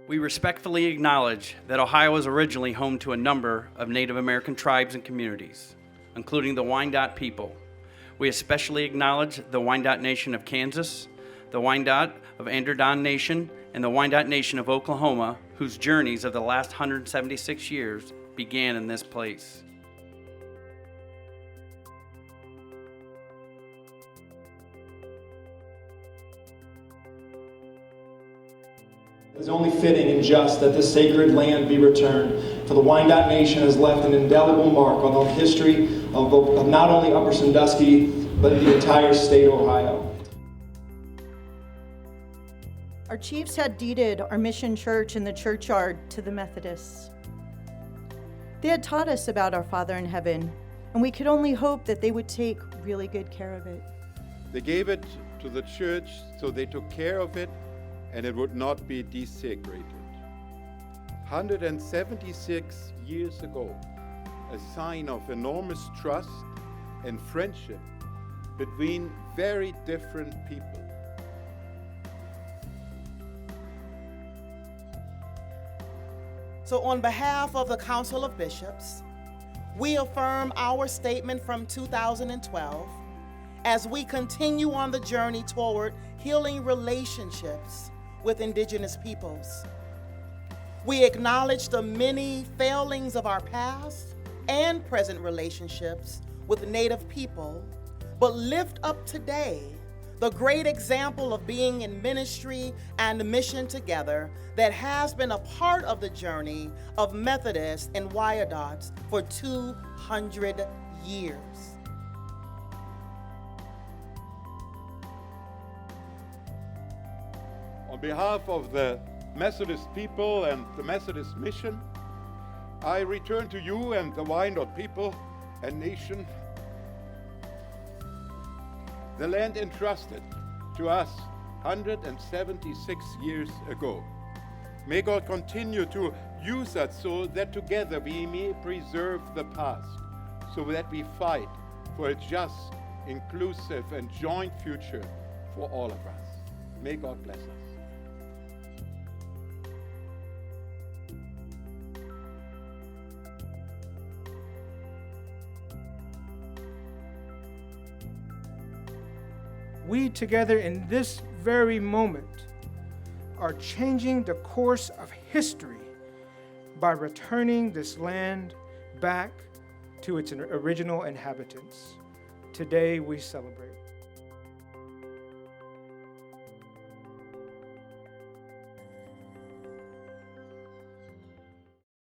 We respectfully acknowledge that Ohio was originally home to a number of Native American tribes and communities, including the Wyandotte people. We especially acknowledge the Wyandotte Nation of Kansas, the Wyandot of Androdon Nation, and the Wyandotte Nation of Oklahoma, whose journeys of the last 176 years began in this place. It is only fitting and just that this sacred land be returned, for the Wyandotte Nation has left an indelible mark on the history of not only Upper Sandusky, but the entire state of Ohio. Our chiefs had deeded our mission church in the churchyard to the Methodists. They had taught us about our Father in heaven, and we could only hope that they would take really good care of it. They gave it to the church, so they took care of it, and it would not be desecrated. 176 years ago, a sign of enormous trust and friendship between very different people. So on behalf of the Council of Bishops, we affirm our statement from 2012 as we continue on the journey toward healing relationships with Indigenous peoples. We acknowledge the many failings of our past and present relationships with Native people, but lift up today the great example of being in ministry and mission together that has been a part of the journey of Methodists and Wyandots for 200 years. On behalf of the Methodist people and the Methodist mission, I return to you and the Wyandotte people and nation the land entrusted to us 176 years ago. May God continue to use us so that together we may preserve the past, so that we fight for a just, inclusive, and joint future for all of us. May God bless us. We together in this very moment are changing the course of history by returning this land back to its original inhabitants. Today we celebrate.